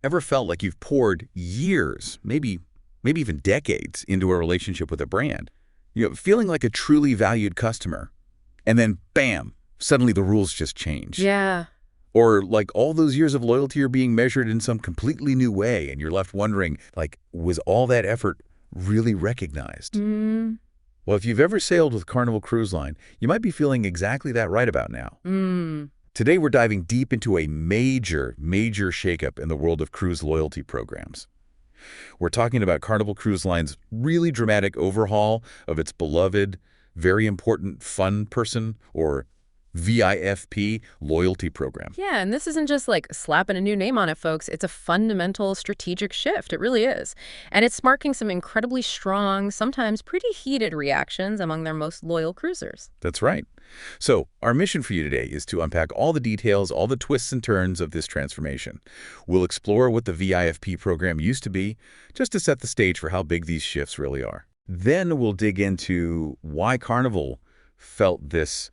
Ever felt like you've poured years, maybe even decades into a relationship with a brand? Feeling like a truly valued customer. And then, bam, suddenly the rules just change. Yeah. Or like all those years of loyalty are being measured in some completely new way, and you're left wondering, like, was all that effort really recognized? Well, if you've ever sailed with Carnival Cruise Line, you might be feeling exactly that right about now. Today, we're diving deep into a major shakeup in the world of cruise loyalty programs. We're talking about Carnival Cruise Line's really dramatic overhaul of its beloved, very important fun person, or VIFP, loyalty program. Yeah, and this isn't just like slapping a new name on it, folks. It's a fundamental strategic shift. It really is. And it's sparking some incredibly strong, sometimes pretty heated reactions among their most loyal cruisers. That's right. So our mission for you today is to unpack all the details, all the twists and turns of this transformation. We'll explore what the VIFP program used to be, just to set the stage for how big these shifts really are. Then we'll dig into why Carnival felt this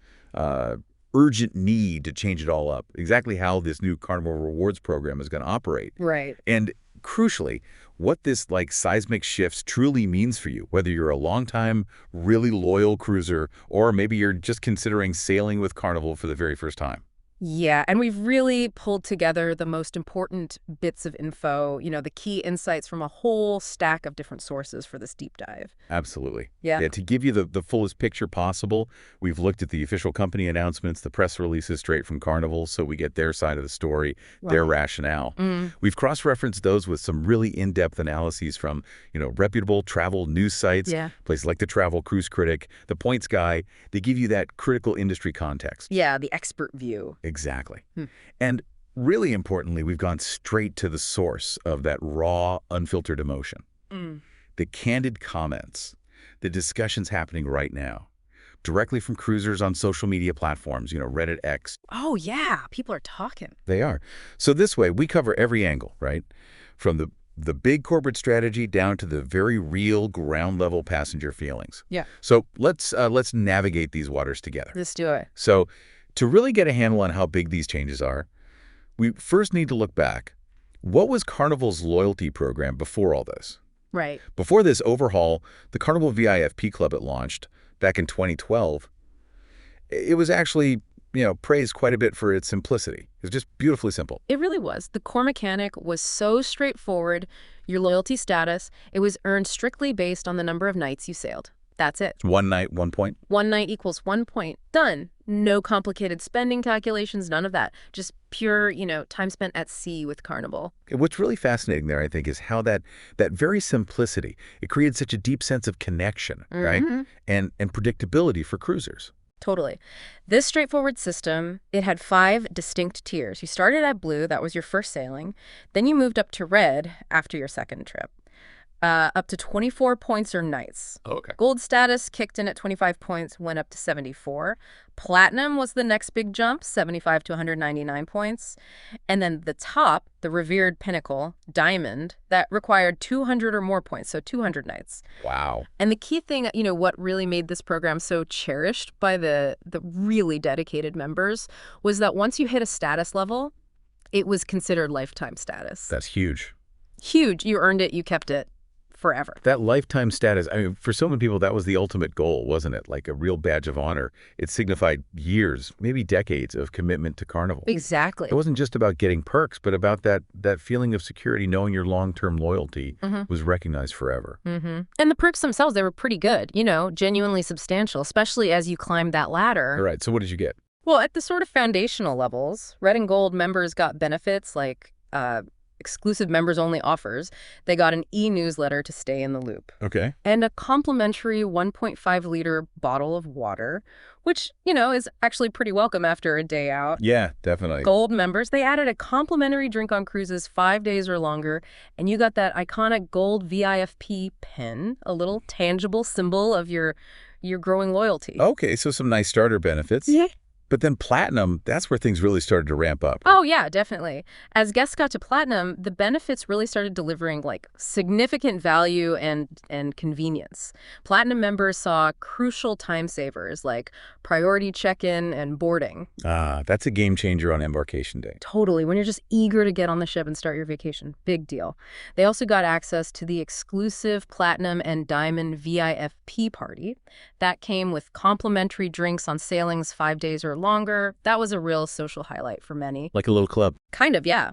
urgent need to change it all up, exactly how this new Carnival Rewards program is going to operate. Right. And crucially, what this seismic shifts truly means for you, whether you're a longtime, really loyal cruiser, or maybe you're just considering sailing with Carnival for the very first time. Yeah, and we've really pulled together the most important bits of info, the key insights from a whole stack of different sources for this deep dive. Absolutely. Yeah. To give you the fullest picture possible, we've looked at the official company announcements, the press releases straight from Carnival, so we get their side of the story, their rationale. We've cross-referenced those with some really in-depth analyses from, reputable travel news sites, places like the Travel Cruise Critic, the Points Guy. They give you that critical industry context. Yeah, the expert view. Exactly. And really importantly, we've gone straight to the source of that raw, unfiltered emotion. The candid comments, the discussions happening right now, directly from cruisers on social media platforms, Reddit, X. Oh, yeah. People are talking. They are. So this way, we cover every angle, right? From the big corporate strategy down to the very real ground-level passenger feelings. Yeah. So let's navigate these waters together. Let's do it. So to really get a handle on how big these changes are, we first need to look back. What was Carnival's loyalty program before all this? Right. Before this overhaul, the Carnival VIFP Club it launched back in 2012, it was actually, praised quite a bit for its simplicity. It was just beautifully simple. It really was. The core mechanic was so straightforward. Your loyalty status, it was earned strictly based on the number of nights you sailed. That's it. 1 night, 1 point? 1 night equals 1 point. Done. No complicated spending calculations, none of that. Just pure, time spent at sea with Carnival. What's really fascinating there, I think, is how that very simplicity, it created such a deep sense of connection, right? And predictability for cruisers. Totally. This straightforward system, it had 5 distinct tiers. You started at blue, that was your first sailing. Then you moved up to red after your second trip. Up to 24 points or nights. Okay. Gold status kicked in at 25 points, went up to 74. Platinum was the next big jump, 75 to 199 points. And then the top, the revered pinnacle, Diamond, that required 200 or more points, so 200 nights. Wow. And the key thing, what really made this program so cherished by the really dedicated members was that once you hit a status level, it was considered lifetime status. That's huge. Huge. You earned it, you kept it. Forever. That lifetime status, for so many people, that was the ultimate goal, wasn't it? Like a real badge of honor. It signified years, maybe decades of commitment to Carnival. Exactly. It wasn't just about getting perks, but about that feeling of security, knowing your long-term loyalty was recognized forever. And the perks themselves, they were pretty good, genuinely substantial, especially as you climbed that ladder. All right, so what did you get? Well, at the sort of foundational levels, Red and Gold members got benefits like exclusive members-only offers. They got an e-newsletter to stay in the loop. Okay. And a complimentary 1.5-liter bottle of water, which, is actually pretty welcome after a day out. Yeah, definitely. Gold members, they added a complimentary drink on cruises 5 days or longer, and you got that iconic gold VIFP pin, a little tangible symbol of your growing loyalty. Okay, so some nice starter benefits. Yeah. But then Platinum, that's where things really started to ramp up. Oh, yeah, definitely. As guests got to Platinum, the benefits really started delivering like significant value and convenience. Platinum members saw crucial time savers like priority check-in and boarding. Ah, that's a game changer on embarkation day. Totally. When you're just eager to get on the ship and start your vacation. Big deal. They also got access to the exclusive Platinum and Diamond VIFP party. That came with complimentary drinks on sailings 5 days or longer. That was a real social highlight for many. Like a little club. Kind of, yeah.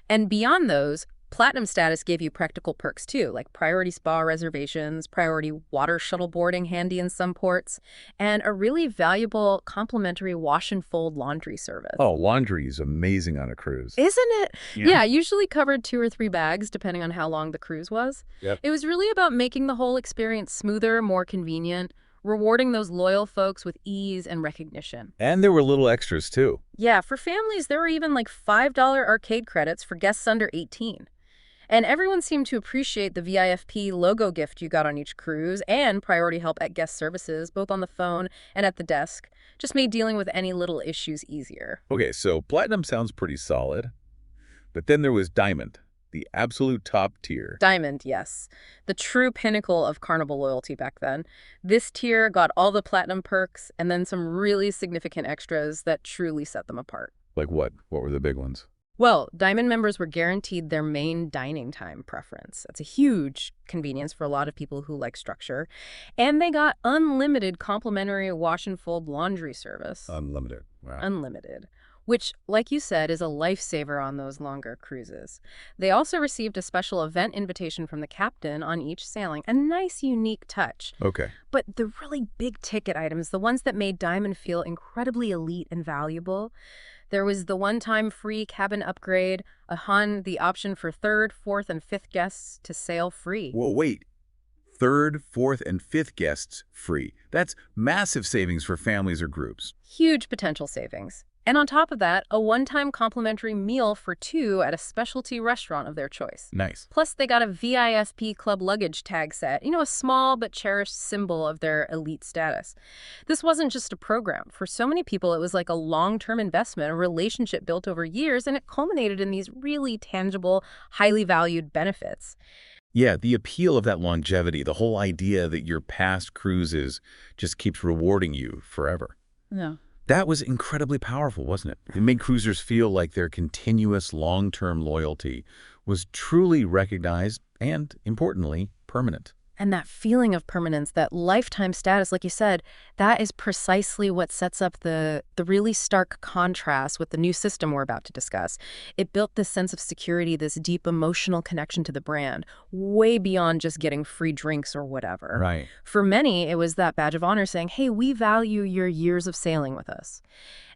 And beyond those, Platinum status gave you practical perks too, like priority spa reservations, priority water shuttle boarding handy in some ports, and a really valuable complimentary wash and fold laundry service. Oh, laundry is amazing on a cruise. Isn't it? Yeah. Yeah, usually covered 2 or 3 bags, depending on how long the cruise was. Yep. It was really about making the whole experience smoother, more convenient, rewarding those loyal folks with ease and recognition. And there were little extras, too. Yeah, for families, there were even like $5 arcade credits for guests under 18. And everyone seemed to appreciate the VIFP logo gift you got on each cruise and priority help at guest services, both on the phone and at the desk. Just made dealing with any little issues easier. Okay, so Platinum sounds pretty solid. But then there was Diamond, the absolute top tier. Diamond, yes. The true pinnacle of Carnival loyalty back then. This tier got all the Platinum perks and then some really significant extras that truly set them apart. Like what? What were the big ones? Well, Diamond members were guaranteed their main dining time preference. That's a huge convenience for a lot of people who like structure. And they got unlimited complimentary wash and fold laundry service. Unlimited. Wow. Unlimited. Which, like you said, is a lifesaver on those longer cruises. They also received a special event invitation from the captain on each sailing, a nice, unique touch. Okay. But the really big-ticket items, the ones that made Diamond feel incredibly elite and valuable, there was the one-time free cabin upgrade, the option for 3rd, 4th, and 5th guests to sail free. Whoa, wait. 3rd, 4th, and 5th guests free. That's massive savings for families or groups. Huge potential savings. And on top of that, a one-time complimentary meal for 2 at a specialty restaurant of their choice. Nice. Plus, they got a VIFP Club luggage tag set, a small but cherished symbol of their elite status. This wasn't just a program. For so many people, it was like a long-term investment, a relationship built over years, and it culminated in these really tangible, highly valued benefits. Yeah, the appeal of that longevity, the whole idea that your past cruises just keeps rewarding you forever. Yeah. That was incredibly powerful, wasn't it? It made cruisers feel like their continuous long-term loyalty was truly recognized and, importantly, permanent. And that feeling of permanence, that lifetime status, like you said, that is precisely what sets up the really stark contrast with the new system we're about to discuss. It built this sense of security, this deep emotional connection to the brand, way beyond just getting free drinks or whatever. Right. For many, it was that badge of honor saying, hey, we value your years of sailing with us.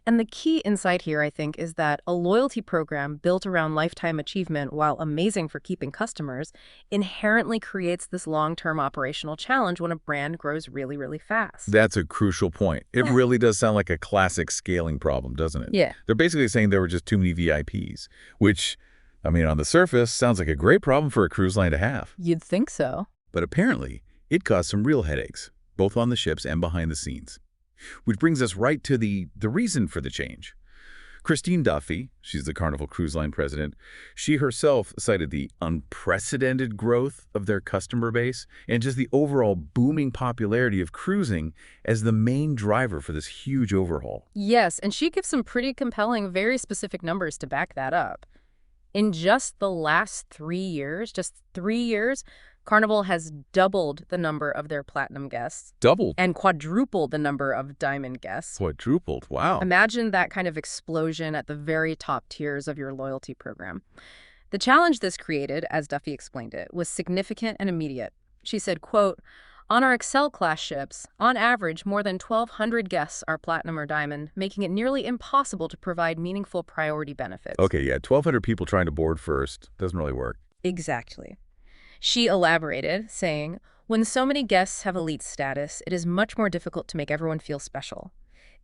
And the key insight here, I think, is that a loyalty program built around lifetime achievement, while amazing for keeping customers, inherently creates this long-term operational challenge when a brand grows really, really fast. That's a crucial point. It really does sound like a classic scaling problem, doesn't it? Yeah. They're basically saying there were just too many VIPs, which, on the surface, sounds like a great problem for a cruise line to have. You'd think so. But apparently, it caused some real headaches, both on the ships and behind the scenes. Which brings us right to the reason for the change. Christine Duffy, she's the Carnival Cruise Line president, she herself cited the unprecedented growth of their customer base and just the overall booming popularity of cruising as the main driver for this huge overhaul. Yes, and she gives some pretty compelling, very specific numbers to back that up. In just the last 3 years, Carnival has doubled the number of their Platinum guests. Doubled? And quadrupled the number of Diamond guests. Quadrupled, wow. Imagine that kind of explosion at the very top tiers of your loyalty program. The challenge this created, as Duffy explained it, was significant and immediate. She said, quote, on our Excel-class ships, on average, more than 1,200 guests are Platinum or Diamond, making it nearly impossible to provide meaningful priority benefits. Okay, yeah, 1,200 people trying to board first. Doesn't really work. Exactly. She elaborated, saying, when so many guests have elite status, it is much more difficult to make everyone feel special.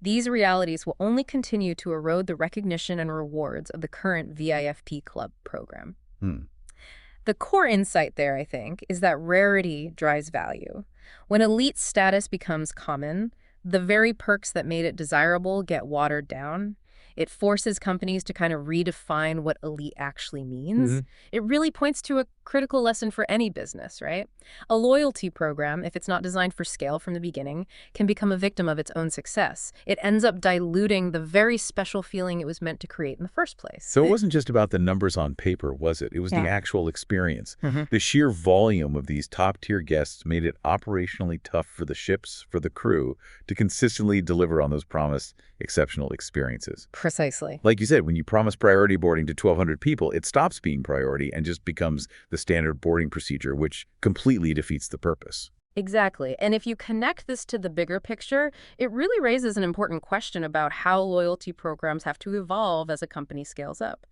These realities will only continue to erode the recognition and rewards of the current VIFP Club program. The core insight there, I think, is that rarity drives value. When elite status becomes common, The very perks that made it desirable get watered down. It forces companies to kind of redefine what elite actually means. It really points to a critical lesson for any business, right? A loyalty program, if it's not designed for scale from the beginning, can become a victim of its own success. It ends up diluting the very special feeling it was meant to create in the first place. So it wasn't just about the numbers on paper, was it? It was the actual experience. The sheer volume of these top-tier guests made it operationally tough for the ships, for the crew, to consistently deliver on those promised exceptional experiences. Precisely. Like you said, when you promise priority boarding to 1,200 people, it stops being priority and just becomes the standard boarding procedure, which completely defeats the purpose. Exactly. And if you connect this to the bigger picture, it really raises an important question about how loyalty programs have to evolve as a company scales up.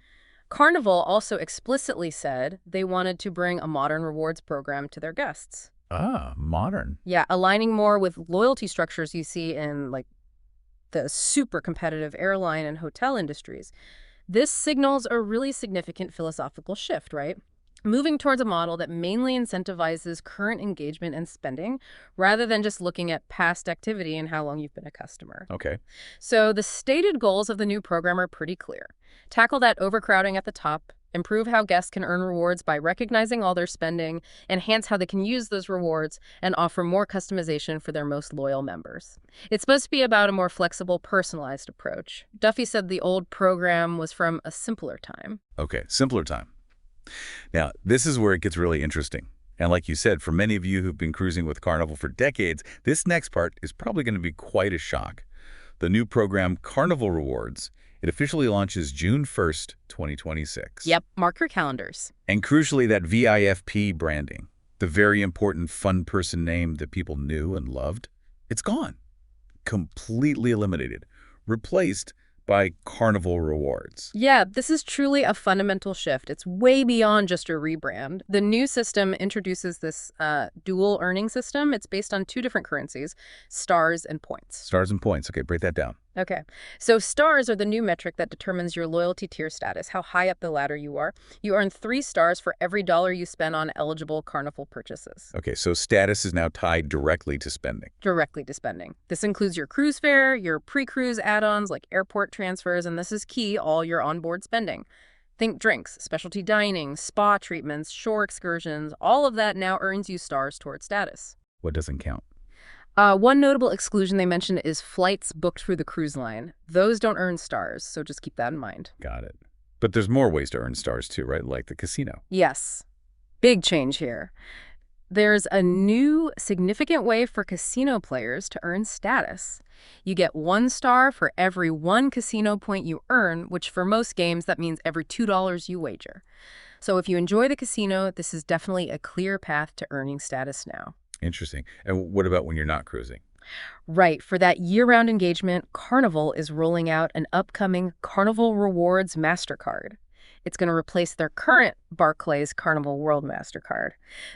Carnival also explicitly said they wanted to bring a modern rewards program to their guests. Ah, modern. Yeah, aligning more with loyalty structures you see in the super competitive airline and hotel industries. This signals a really significant philosophical shift, right? Moving towards a model that mainly incentivizes current engagement and spending rather than just looking at past activity and how long you've been a customer. Okay. So the stated goals of the new program are pretty clear. Tackle that overcrowding at the top, improve how guests can earn rewards by recognizing all their spending, enhance how they can use those rewards, and offer more customization for their most loyal members. It's supposed to be about a more flexible, personalized approach. Duffy said the old program was from a simpler time. Okay, simpler time. Now, this is where it gets really interesting. And like you said, for many of you who've been cruising with Carnival for decades, this next part is probably going to be quite a shock. The new program, Carnival Rewards, it officially launches June 1st, 2026. Yep, mark your calendars. And crucially, that VIFP branding, the very important fun person name that people knew and loved, it's gone. Completely eliminated. Replaced by Carnival Rewards. Yeah, this is truly a fundamental shift. It's way beyond just a rebrand. The new system introduces this dual earning system. It's based on two different currencies, stars and points. Stars and points. Okay, break that down. Okay, so stars are the new metric that determines your loyalty tier status, how high up the ladder you are. You earn 3 stars for every dollar you spend on eligible Carnival purchases. Okay, so status is now tied directly to spending. Directly to spending. This includes your cruise fare, your pre-cruise add-ons like airport transfers, and this is key, all your onboard spending. Think drinks, specialty dining, spa treatments, shore excursions, all of that now earns you stars toward status. What doesn't count? One notable exclusion they mentioned is flights booked through the cruise line. Those don't earn stars, so just keep that in mind. Got it. But there's more ways to earn stars too, right? Like the casino. Yes. Big change here. There's a new significant way for casino players to earn status. You get 1 star for every 1 casino point you earn, which for most games, that means every $2 you wager. So if you enjoy the casino, this is definitely a clear path to earning status now. Interesting. And what about when you're not cruising? Right. For that year-round engagement, Carnival is rolling out an upcoming Carnival Rewards MasterCard. It's going to replace their current Barclays Carnival World MasterCard.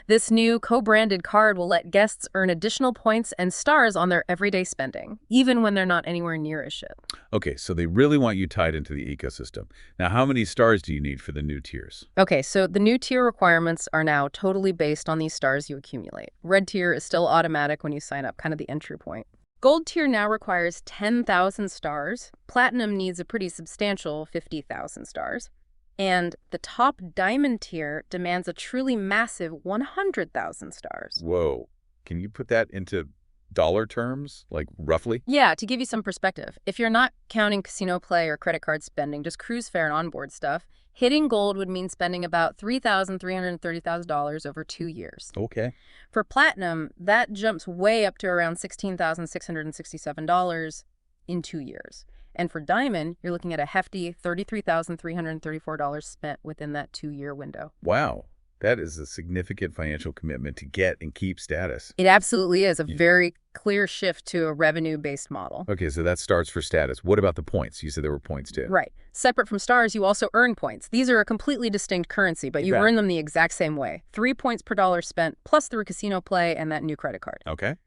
This new co-branded card will let guests earn additional points and stars on their everyday spending, even when they're not anywhere near a ship. Okay, so they really want you tied into the ecosystem. Now, how many stars do you need for the new tiers? Okay, so the new tier requirements are now totally based on these stars you accumulate. Red tier is still automatic when you sign up, kind of the entry point. Gold tier now requires 10,000 stars. Platinum needs a pretty substantial 50,000 stars. And the top diamond tier demands a truly massive 100,000 stars. Whoa. Can you put that into dollar terms, like roughly? Yeah, to give you some perspective, if you're not counting casino play or credit card spending, just cruise fare and onboard stuff, hitting gold would mean spending about $3,330,000 over 2 years. Okay. For platinum, that jumps way up to around $16,667 in 2 years. And for diamond, you're looking at a hefty $33,334 spent within that 2-year window. Wow. That is a significant financial commitment to get and keep status. It absolutely is a very clear shift to a revenue-based model. Okay, so that starts for status. What about the points? You said there were points too. Right. Separate from stars, you also earn points. These are a completely distinct currency, but you earn them the exact same way. 3 points per dollar spent, plus through casino play and that new credit card. Okay.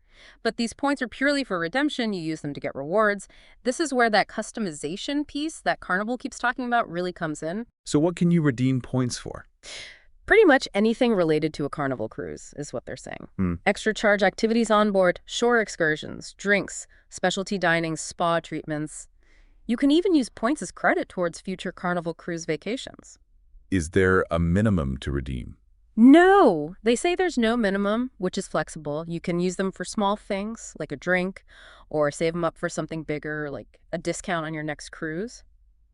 But these points are purely for redemption. You use them to get rewards. This is where that customization piece that Carnival keeps talking about really comes in. So what can you redeem points for? Pretty much anything related to a Carnival cruise is what they're saying. Extra charge activities on board, shore excursions, drinks, specialty dining, spa treatments. You can even use points as credit towards future Carnival cruise vacations. Is there a minimum to redeem? No! They say there's no minimum, which is flexible. You can use them for small things, like a drink, or save them up for something bigger, like a discount on your next cruise.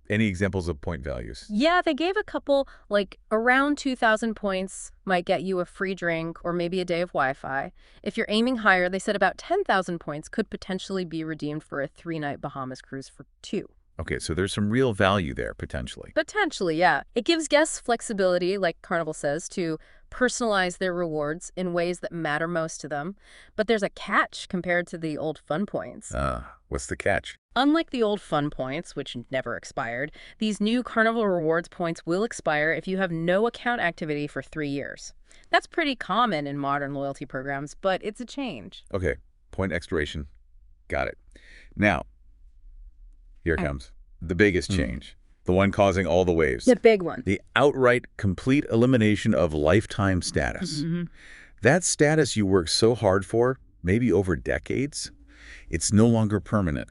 Any examples of point values? Yeah, they gave a couple, like around 2,000 points might get you a free drink or maybe a day of Wi-Fi. If you're aiming higher, they said about 10,000 points could potentially be redeemed for a 3-night Bahamas cruise for 2. Okay, so there's some real value there, potentially. Potentially, yeah. It gives guests flexibility, like Carnival says, to personalize their rewards in ways that matter most to them. But there's a catch compared to the old fun points. What's the catch? Unlike the old fun points, which never expired, these new Carnival Rewards points will expire if you have no account activity for 3 years. That's pretty common in modern loyalty programs, but it's a change. Okay, point expiration. Got it. Now, here it comes. The biggest change. The one causing all the waves. The big one. The outright complete elimination of lifetime status. That status you worked so hard for, maybe over decades, it's no longer permanent.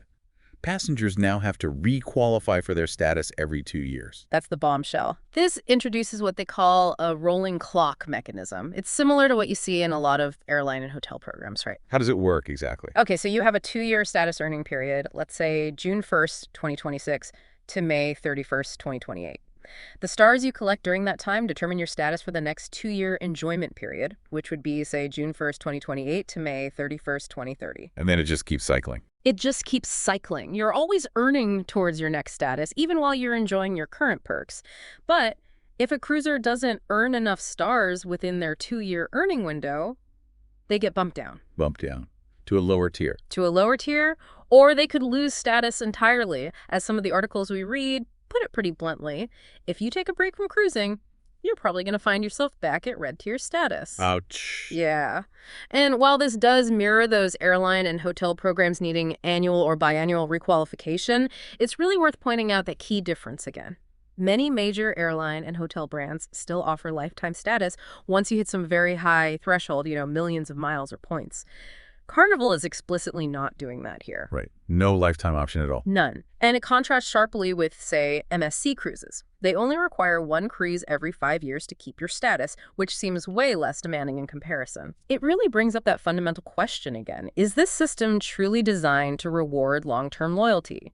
Passengers now have to requalify for their status every 2 years. That's the bombshell. This introduces what they call a rolling clock mechanism. It's similar to what you see in a lot of airline and hotel programs, right? How does it work exactly? Okay, so you have a 2-year status earning period, let's say June 1st, 2026 to May 31st, 2028. The stars you collect during that time determine your status for the next 2-year enjoyment period, which would be, say, June 1st, 2028 to May 31st, 2030. And then it just keeps cycling. It just keeps cycling. You're always earning towards your next status, even while you're enjoying your current perks. But if a cruiser doesn't earn enough stars within their 2-year earning window, they get bumped down. Bumped down to a lower tier. To a lower tier, or they could lose status entirely. As some of the articles we read put it pretty bluntly, if you take a break from cruising, you're probably going to find yourself back at red tier status. Ouch. Yeah. And while this does mirror those airline and hotel programs needing annual or biannual requalification, it's really worth pointing out that key difference again. Many major airline and hotel brands still offer lifetime status once you hit some very high threshold, millions of miles or points. Carnival is explicitly not doing that here. Right. No lifetime option at all. None. And it contrasts sharply with, say, MSC cruises. They only require 1 cruise every 5 years to keep your status, which seems way less demanding in comparison. It really brings up that fundamental question again. Is this system truly designed to reward long-term loyalty?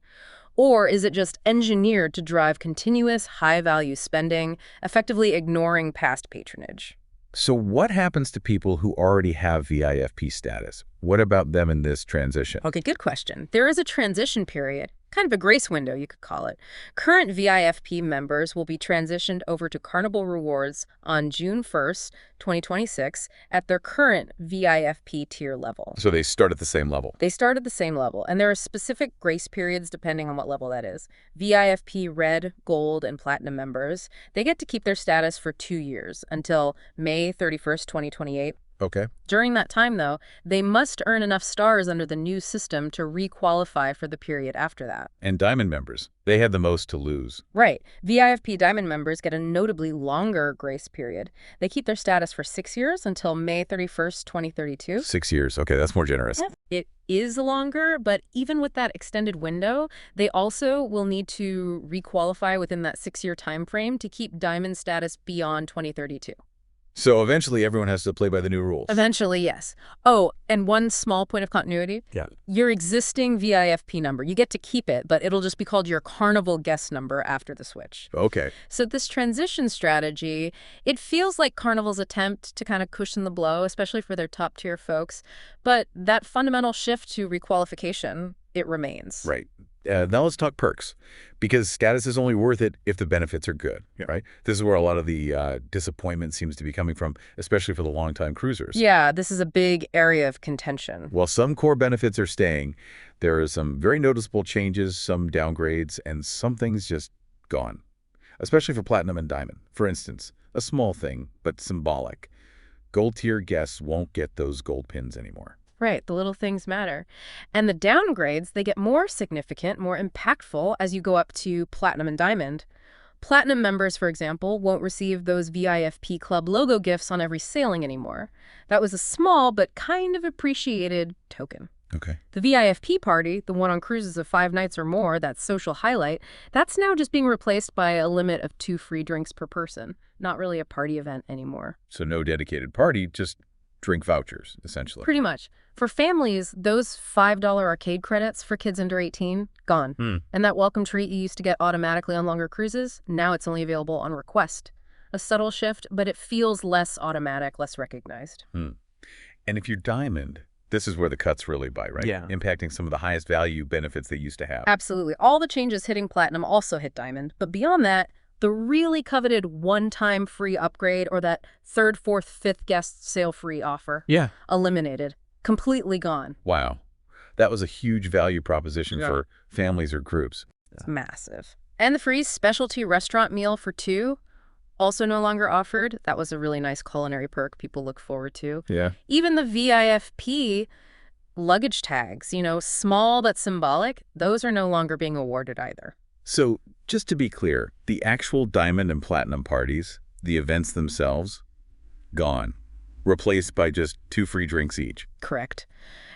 Or is it just engineered to drive continuous, high-value spending, effectively ignoring past patronage? So what happens to people who already have VIFP status? What about them in this transition? Okay, good question. There is a transition period, kind of a grace window, you could call it. Current VIFP members will be transitioned over to Carnival Rewards on June 1st, 2026, at their current VIFP tier level. So they start at the same level. They start at the same level, and there are specific grace periods depending on what level that is. VIFP Red, Gold, and Platinum members, they get to keep their status for 2 years until May 31st, 2028. Okay. During that time, though, they must earn enough stars under the new system to requalify for the period after that. And Diamond members, they have the most to lose. Right. VIFP Diamond members get a notably longer grace period. They keep their status for 6 years until May 31st, 2032. 6 years. Okay, that's more generous. It is longer, but even with that extended window, they also will need to requalify within that 6-year time frame to keep Diamond status beyond 2032. So eventually everyone has to play by the new rules. Eventually, yes. Oh, and one small point of continuity. Yeah. Your existing VIFP number, you get to keep it, but it'll just be called your Carnival guest number after the switch. Okay. So this transition strategy, it feels like Carnival's attempt to kind of cushion the blow, especially for their top tier folks. But that fundamental shift to requalification, it remains. Right. Now let's talk perks, because status is only worth it if the benefits are good, right? This is where a lot of the disappointment seems to be coming from, especially for the long-time cruisers. Yeah, this is a big area of contention. While some core benefits are staying, there are some very noticeable changes, some downgrades, and some things just gone, especially for Platinum and Diamond. For instance, a small thing, but symbolic. Gold tier guests won't get those gold pins anymore. Right, the little things matter. And the downgrades, they get more significant, more impactful as you go up to Platinum and Diamond. Platinum members, for example, won't receive those VIFP Club logo gifts on every sailing anymore. That was a small but kind of appreciated token. Okay. The VIFP party, the one on cruises of 5 nights or more, that social highlight, that's now just being replaced by a limit of 2 free drinks per person. Not really a party event anymore. So no dedicated party, just drink vouchers, essentially. Pretty much. For families, those $5 arcade credits for kids under 18, gone. And that welcome treat you used to get automatically on longer cruises, now it's only available on request. A subtle shift, but it feels less automatic, less recognized. And if you're Diamond, this is where the cuts really bite, right? Yeah. Impacting some of the highest value benefits they used to have. Absolutely. All the changes hitting Platinum also hit Diamond. But beyond that, the really coveted one-time free upgrade or that 3rd, 4th, 5th guest sail free offer. Yeah. Eliminated. Completely gone. Wow. That was a huge value proposition for families or groups. It's massive. And the free specialty restaurant meal for 2, also no longer offered. That was a really nice culinary perk people look forward to. Yeah. Even the VIFP luggage tags, small but symbolic, those are no longer being awarded either. So just to be clear, the actual Diamond and Platinum parties, the events themselves, gone. Replaced by just 2 free drinks each. Correct.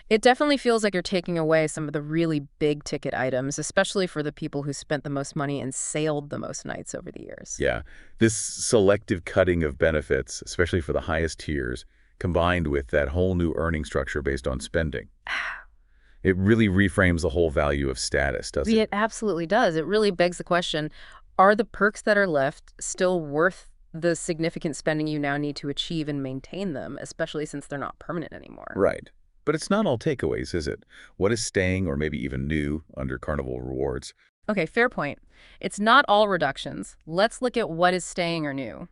It definitely feels like you're taking away some of the really big ticket items, especially for the people who spent the most money and sailed the most nights over the years. Yeah. This selective cutting of benefits, especially for the highest tiers, combined with that whole new earning structure based on spending. It really reframes the whole value of status, doesn't it? It absolutely does. It really begs the question, are the perks that are left still worth the significant spending you now need to achieve and maintain them, especially since they're not permanent anymore? Right. But it's not all takeaways, is it? What is staying or maybe even new under Carnival Rewards? Okay, fair point. It's not all reductions. Let's look at what is staying or new.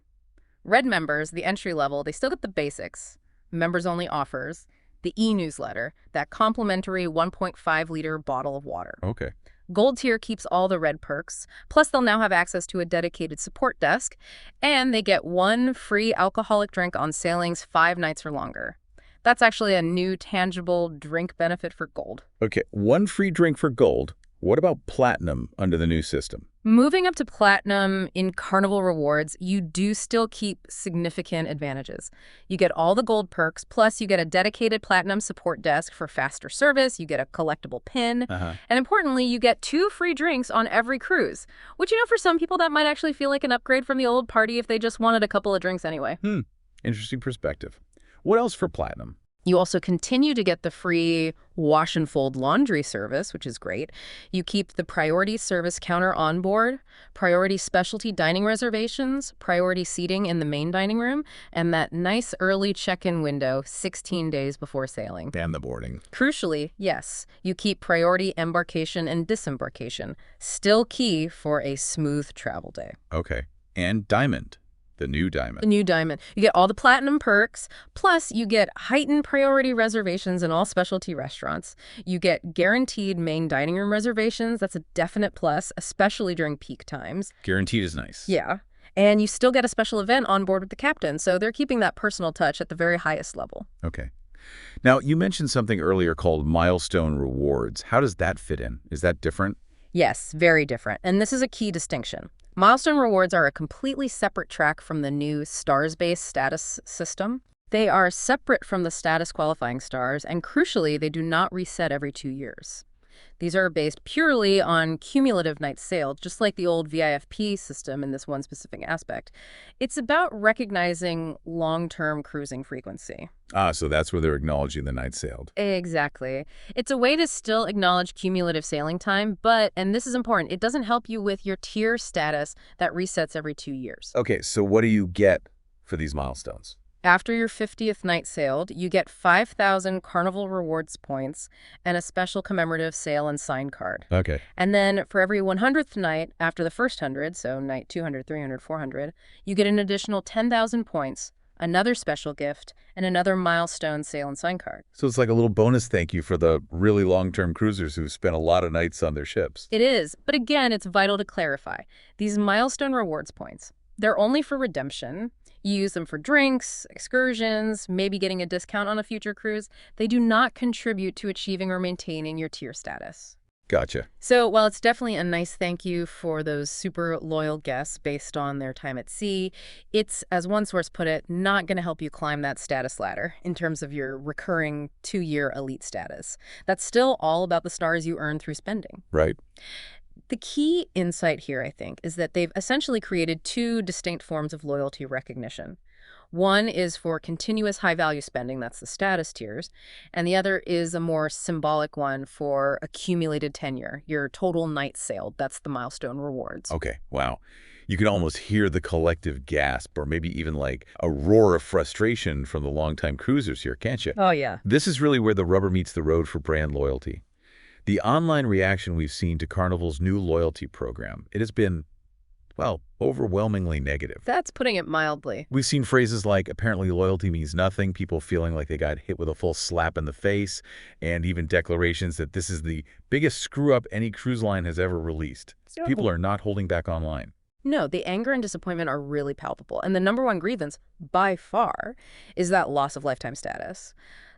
Red members, the entry level, they still get the basics, members-only offers, the e-newsletter, that complimentary 1.5-liter bottle of water. Okay. Gold tier keeps all the red perks, plus they'll now have access to a dedicated support desk, and they get 1 free alcoholic drink on sailings 5 nights or longer. That's actually a new tangible drink benefit for Gold. Okay, 1 free drink for Gold. What about Platinum under the new system? Moving up to Platinum in Carnival Rewards, you do still keep significant advantages. You get all the Gold perks, plus you get a dedicated Platinum support desk for faster service, you get a collectible pin, and importantly, you get 2 free drinks on every cruise, which, for some people that might actually feel like an upgrade from the old party if they just wanted a couple of drinks anyway. Interesting perspective. What else for Platinum? You also continue to get the free wash and fold laundry service, which is great. You keep the priority service counter on board, priority specialty dining reservations, priority seating in the main dining room, and that nice early check-in window 16 days before sailing. And the boarding. Crucially, yes, you keep priority embarkation and disembarkation, still key for a smooth travel day. Okay. And Diamond. The new Diamond. The new Diamond. You get all the Platinum perks, plus you get heightened priority reservations in all specialty restaurants. You get guaranteed main dining room reservations. That's a definite plus, especially during peak times. Guaranteed is nice. Yeah. And you still get a special event on board with the captain, so they're keeping that personal touch at the very highest level. Okay. Now, you mentioned something earlier called milestone rewards. How does that fit in? Is that different? Yes, very different. And this is a key distinction. Milestone rewards are a completely separate track from the new stars-based status system. They are separate from the status qualifying stars, and crucially, they do not reset every 2 years. These are based purely on cumulative nights sailed, just like the old VIFP system in this one specific aspect. It's about recognizing long-term cruising frequency. So that's where they're acknowledging the night sailed. Exactly. It's a way to still acknowledge cumulative sailing time, but, and this is important, it doesn't help you with your tier status that resets every 2 years. Okay, so what do you get for these milestones? After your 50th night sailed, you get 5,000 Carnival Rewards points and a special commemorative sail and sign card. Okay. And then for every 100th night after the first 100, so night 200, 300, 400, you get an additional 10,000 points, another special gift, and another milestone sail and sign card. So it's like a little bonus thank you for the really long-term cruisers who've spent a lot of nights on their ships. It is, but again, it's vital to clarify. These milestone rewards points, they're only for redemption. You use them for drinks, excursions, maybe getting a discount on a future cruise. They do not contribute to achieving or maintaining your tier status. Gotcha. So while it's definitely a nice thank you for those super loyal guests based on their time at sea, it's, as one source put it, not going to help you climb that status ladder in terms of your recurring 2-year elite status. That's still all about the stars you earn through spending. Right. The key insight here, I think, is that they've essentially created two distinct forms of loyalty recognition. One is for continuous high-value spending, that's the status tiers, and the other is a more symbolic one for accumulated tenure, your total night sailed, that's the milestone rewards. Okay, wow. You can almost hear the collective gasp or maybe even like a roar of frustration from the longtime cruisers here, can't you? Oh, yeah. This is really where the rubber meets the road for brand loyalty. The online reaction we've seen to Carnival's new loyalty program, it has been, well, overwhelmingly negative. That's putting it mildly. We've seen phrases like, apparently loyalty means nothing, people feeling like they got hit with a full slap in the face, and even declarations that this is the biggest screw-up any cruise line has ever released. People are not holding back online. No, the anger and disappointment are really palpable. And the number one grievance, by far, is that loss of lifetime status.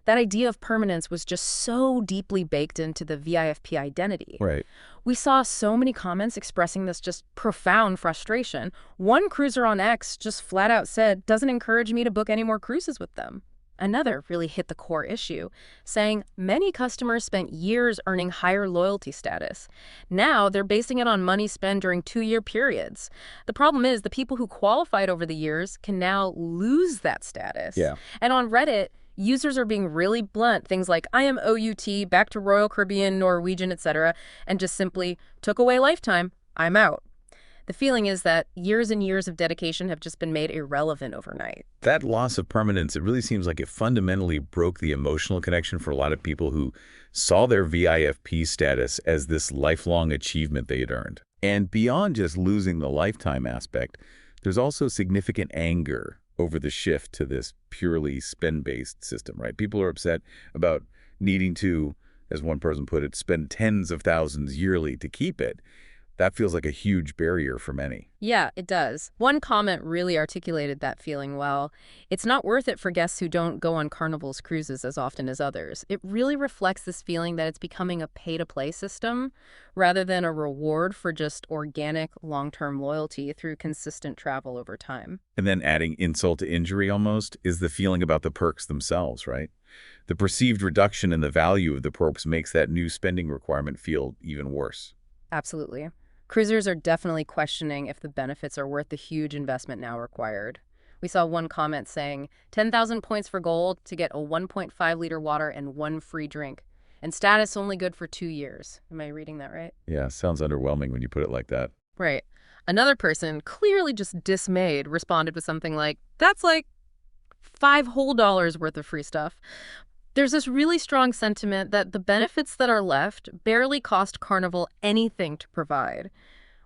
That idea of permanence was just so deeply baked into the VIFP identity. Right. We saw so many comments expressing this just profound frustration. One cruiser on X just flat out said, doesn't encourage me to book any more cruises with them. Another really hit the core issue, saying many customers spent years earning higher loyalty status. Now they're basing it on money spent during 2-year periods. The problem is the people who qualified over the years can now lose that status. Yeah. And on Reddit, users are being really blunt, things like, I am OUT, back to Royal Caribbean, Norwegian, etc., and just simply took away lifetime, I'm out. The feeling is that years and years of dedication have just been made irrelevant overnight. That loss of permanence, it really seems like it fundamentally broke the emotional connection for a lot of people who saw their VIFP status as this lifelong achievement they had earned. And beyond just losing the lifetime aspect, there's also significant anger over the shift to this purely spend-based system, right? People are upset about needing to, as one person put it, spend tens of thousands yearly to keep it. That feels like a huge barrier for many. Yeah, it does. One comment really articulated that feeling well. It's not worth it for guests who don't go on Carnival's cruises as often as others. It really reflects this feeling that it's becoming a pay-to-play system rather than a reward for just organic, long-term loyalty through consistent travel over time. And then adding insult to injury almost is the feeling about the perks themselves, right? The perceived reduction in the value of the perks makes that new spending requirement feel even worse. Absolutely. Cruisers are definitely questioning if the benefits are worth the huge investment now required. We saw one comment saying, 10,000 points for gold to get a 1.5-liter water and one free drink. And status only good for 2 years. Am I reading that right? Yeah, sounds underwhelming when you put it like that. Right. Another person, clearly just dismayed, responded with something like, that's like $5 whole worth of free stuff. There's this really strong sentiment that the benefits that are left barely cost Carnival anything to provide,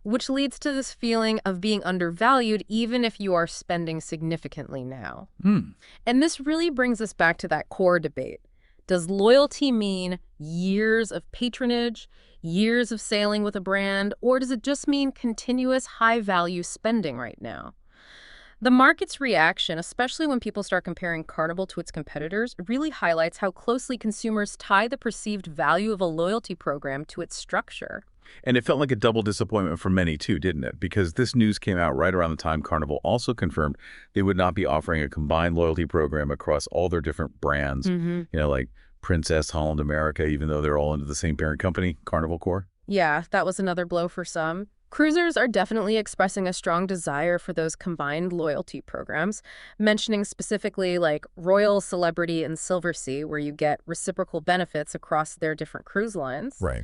which leads to this feeling of being undervalued even if you are spending significantly now. And this really brings us back to that core debate. Does loyalty mean years of patronage, years of sailing with a brand, or does it just mean continuous high-value spending right now? The market's reaction, especially when people start comparing Carnival to its competitors, really highlights how closely consumers tie the perceived value of a loyalty program to its structure. And it felt like a double disappointment for many too, didn't it? Because this news came out right around the time Carnival also confirmed they would not be offering a combined loyalty program across all their different brands, like Princess, Holland America, even though they're all under the same parent company, Carnival Corp. Yeah, that was another blow for some. Cruisers are definitely expressing a strong desire for those combined loyalty programs, mentioning specifically like Royal, Celebrity, and Silversea, where you get reciprocal benefits across their different cruise lines. Right.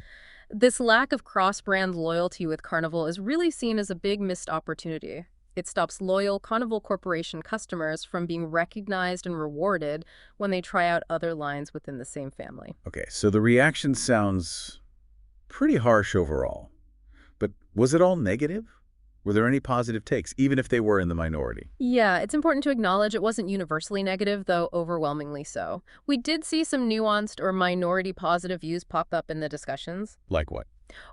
This lack of cross-brand loyalty with Carnival is really seen as a big missed opportunity. It stops loyal Carnival Corporation customers from being recognized and rewarded when they try out other lines within the same family. Okay, so the reaction sounds pretty harsh overall. But was it all negative? Were there any positive takes, even if they were in the minority? Yeah, it's important to acknowledge it wasn't universally negative, though overwhelmingly so. We did see some nuanced or minority positive views pop up in the discussions. Like what?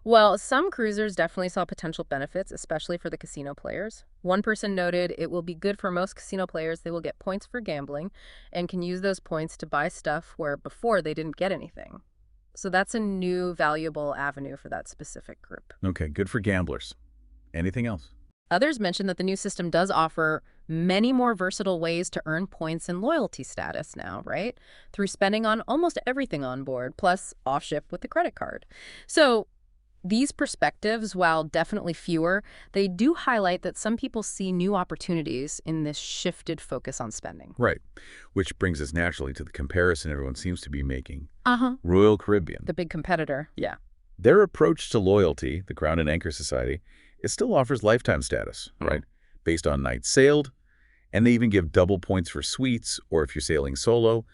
Well, some cruisers definitely saw potential benefits, especially for the casino players. One person noted it will be good for most casino players. They will get points for gambling and can use those points to buy stuff where before they didn't get anything. So that's a new valuable avenue for that specific group. Okay, good for gamblers. Anything else? Others mention that the new system does offer many more versatile ways to earn points and loyalty status now, right? Through spending on almost everything on board, plus off-ship with the credit card. So these perspectives, while definitely fewer, they do highlight that some people see new opportunities in this shifted focus on spending. Right. Which brings us naturally to the comparison everyone seems to be making. Uh-huh. Royal Caribbean. The big competitor. Yeah. Their approach to loyalty, the Crown and Anchor Society, it still offers lifetime status, right? Based on nights sailed, and they even give double points for suites, or if you're sailing solo,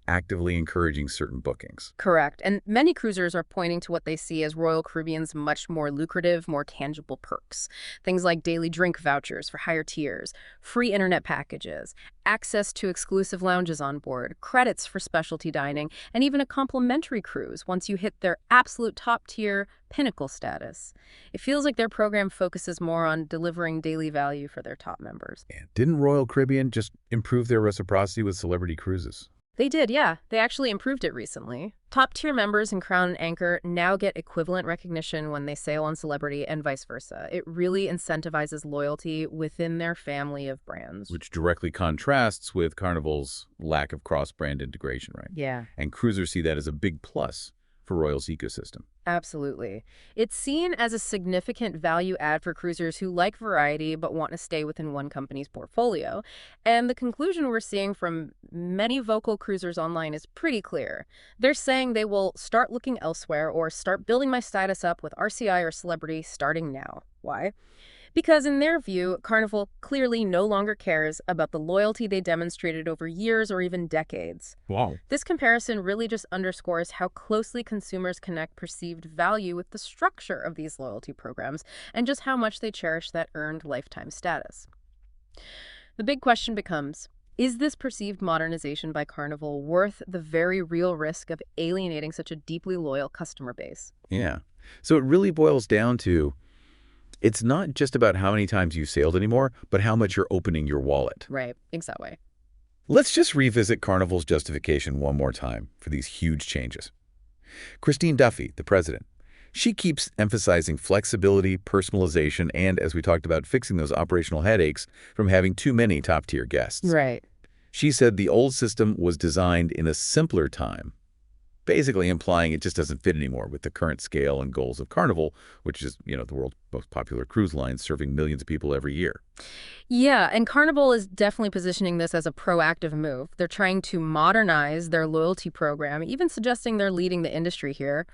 actively encouraging certain bookings. Correct. And many cruisers are pointing to what they see as Royal Caribbean's much more lucrative, more tangible perks. Things like daily drink vouchers for higher tiers, free internet packages, access to exclusive lounges on board, credits for specialty dining, and even a complimentary cruise once you hit their absolute top-tier pinnacle status. It feels like their program focuses more on delivering daily value for their top members. And didn't Royal Caribbean just improve their reciprocity with Celebrity Cruises? They did, yeah. They actually improved it recently. Top-tier members in Crown and Anchor now get equivalent recognition when they sail on Celebrity and vice versa. It really incentivizes loyalty within their family of brands. Which directly contrasts with Carnival's lack of cross-brand integration, right? Yeah. And cruisers see that as a big plus for Royal's ecosystem. Absolutely. It's seen as a significant value add for cruisers who like variety but want to stay within one company's portfolio. And the conclusion we're seeing from many vocal cruisers online is pretty clear. They're saying they will start looking elsewhere or start building my status up with RCI or Celebrity starting now. Why? Because in their view, Carnival clearly no longer cares about the loyalty they demonstrated over years or even decades. Wow. This comparison really just underscores how closely consumers connect perceived value with the structure of these loyalty programs and just how much they cherish that earned lifetime status. The big question becomes, is this perceived modernization by Carnival worth the very real risk of alienating such a deeply loyal customer base? Yeah. So it really boils down to, it's not just about how many times you sailed anymore, but how much you're opening your wallet. Right, exactly. Let's just revisit Carnival's justification one more time for these huge changes. Christine Duffy, the president, she keeps emphasizing flexibility, personalization, and, as we talked about, fixing those operational headaches from having too many top-tier guests. Right. She said the old system was designed in a simpler time, basically implying it just doesn't fit anymore with the current scale and goals of Carnival, which is, the world's most popular cruise line serving millions of people every year. Yeah, and Carnival is definitely positioning this as a proactive move. They're trying to modernize their loyalty program, even suggesting they're leading the industry here.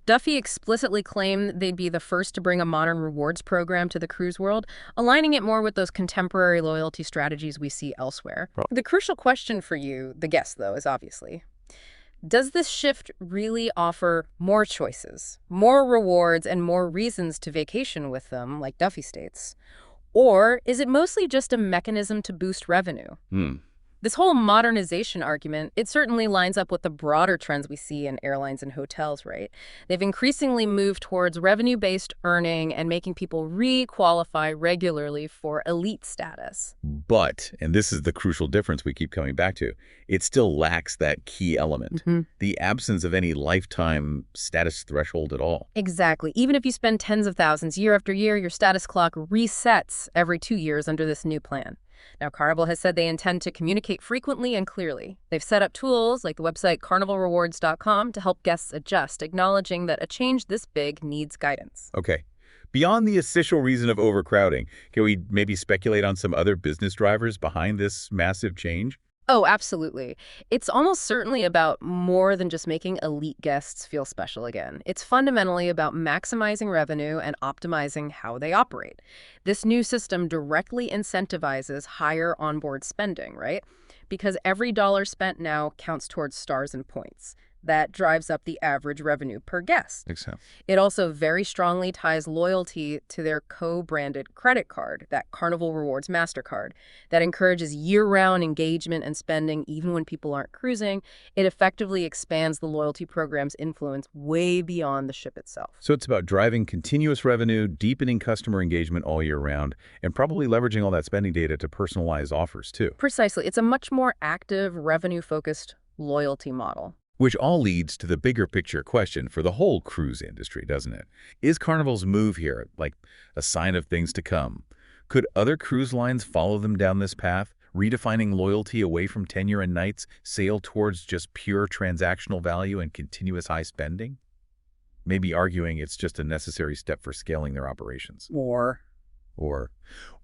Duffy explicitly claimed they'd be the first to bring a modern rewards program to the cruise world, aligning it more with those contemporary loyalty strategies we see elsewhere. The crucial question for you, the guest, though, is obviously, does this shift really offer more choices, more rewards, and more reasons to vacation with them, like Duffy states? Or is it mostly just a mechanism to boost revenue? This whole modernization argument, it certainly lines up with the broader trends we see in airlines and hotels, right? They've increasingly moved towards revenue-based earning and making people re-qualify regularly for elite status. But, and this is the crucial difference we keep coming back to, it still lacks that key element, the absence of any lifetime status threshold at all. Exactly. Even if you spend tens of thousands year after year, your status clock resets every 2 years under this new plan. Now, Carnival has said they intend to communicate frequently and clearly. They've set up tools like the website carnivalrewards.com to help guests adjust, acknowledging that a change this big needs guidance. Okay. Beyond the official reason of overcrowding, can we maybe speculate on some other business drivers behind this massive change? Oh, absolutely. It's almost certainly about more than just making elite guests feel special again. It's fundamentally about maximizing revenue and optimizing how they operate. This new system directly incentivizes higher onboard spending, right? Because every dollar spent now counts towards stars and points. That drives up the average revenue per guest. It also very strongly ties loyalty to their co-branded credit card, that Carnival Rewards MasterCard, that encourages year-round engagement and spending even when people aren't cruising. It effectively expands the loyalty program's influence way beyond the ship itself. So it's about driving continuous revenue, deepening customer engagement all year round, and probably leveraging all that spending data to personalize offers too. Precisely. It's a much more active, revenue-focused loyalty model. Which all leads to the bigger picture question for the whole cruise industry, doesn't it? Is Carnival's move here like a sign of things to come? Could other cruise lines follow them down this path, redefining loyalty away from tenure and nights, sail towards just pure transactional value and continuous high spending? Maybe arguing it's just a necessary step for scaling their operations. Or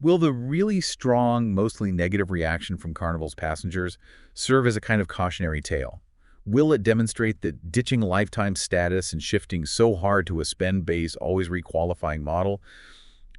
will the really strong, mostly negative reaction from Carnival's passengers serve as a kind of cautionary tale? Will it demonstrate that ditching lifetime status and shifting so hard to a spend-based, always requalifying model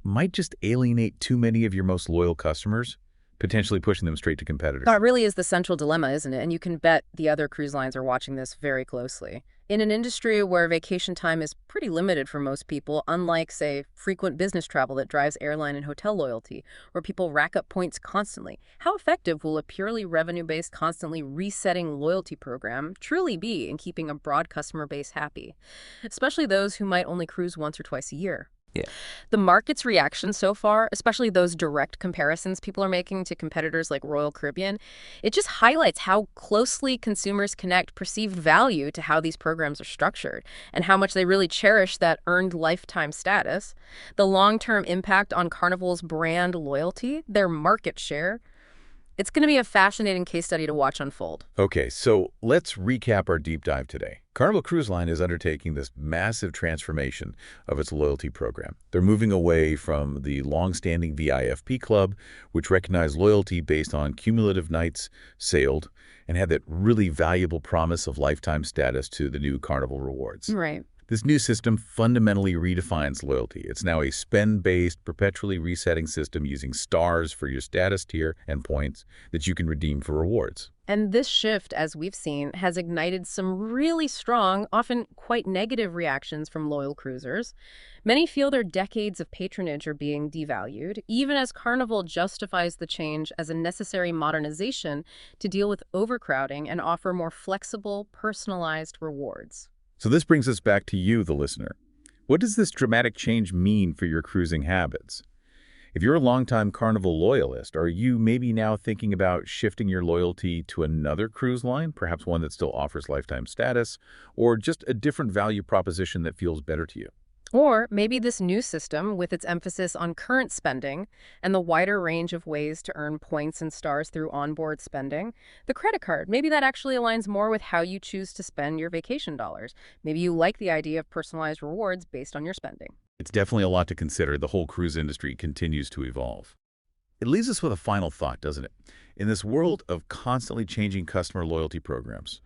might just alienate too many of your most loyal customers, potentially pushing them straight to competitors? That really is the central dilemma, isn't it? And you can bet the other cruise lines are watching this very closely. In an industry where vacation time is pretty limited for most people, unlike, say, frequent business travel that drives airline and hotel loyalty, where people rack up points constantly, how effective will a purely revenue-based, constantly resetting loyalty program truly be in keeping a broad customer base happy, especially those who might only cruise once or twice a year? Yeah. The market's reaction so far, especially those direct comparisons people are making to competitors like Royal Caribbean, it just highlights how closely consumers connect perceived value to how these programs are structured and how much they really cherish that earned lifetime status. The long-term impact on Carnival's brand loyalty, their market share, it's going to be a fascinating case study to watch unfold. Okay, so let's recap our deep dive today. Carnival Cruise Line is undertaking this massive transformation of its loyalty program. They're moving away from the long-standing VIFP club, which recognized loyalty based on cumulative nights sailed and had that really valuable promise of lifetime status, to the new Carnival Rewards. Right. This new system fundamentally redefines loyalty. It's now a spend-based, perpetually resetting system using stars for your status tier and points that you can redeem for rewards. And this shift, as we've seen, has ignited some really strong, often quite negative reactions from loyal cruisers. Many feel their decades of patronage are being devalued, even as Carnival justifies the change as a necessary modernization to deal with overcrowding and offer more flexible, personalized rewards. So this brings us back to you, the listener. What does this dramatic change mean for your cruising habits? If you're a longtime Carnival loyalist, are you maybe now thinking about shifting your loyalty to another cruise line, perhaps one that still offers lifetime status, or just a different value proposition that feels better to you? Or maybe this new system, with its emphasis on current spending and the wider range of ways to earn points and stars through onboard spending, the credit card, maybe that actually aligns more with how you choose to spend your vacation dollars. Maybe you like the idea of personalized rewards based on your spending. It's definitely a lot to consider. The whole cruise industry continues to evolve. It leaves us with a final thought, doesn't it? In this world of constantly changing customer loyalty programs,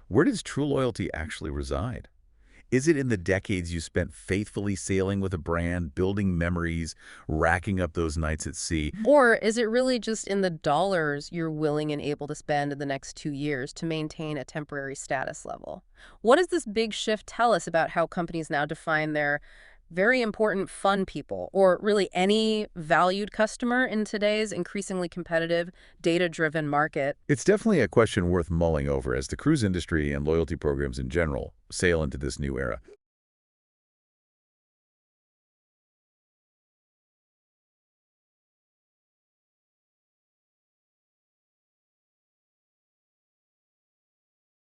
where does true loyalty actually reside? Is it in the decades you spent faithfully sailing with a brand, building memories, racking up those nights at sea? Or is it really just in the dollars you're willing and able to spend in the next 2 years to maintain a temporary status level? What does this big shift tell us about how companies now define their very important fun people, or really any valued customer in today's increasingly competitive, data-driven market? It's definitely a question worth mulling over as the cruise industry and loyalty programs in general sail into this new era.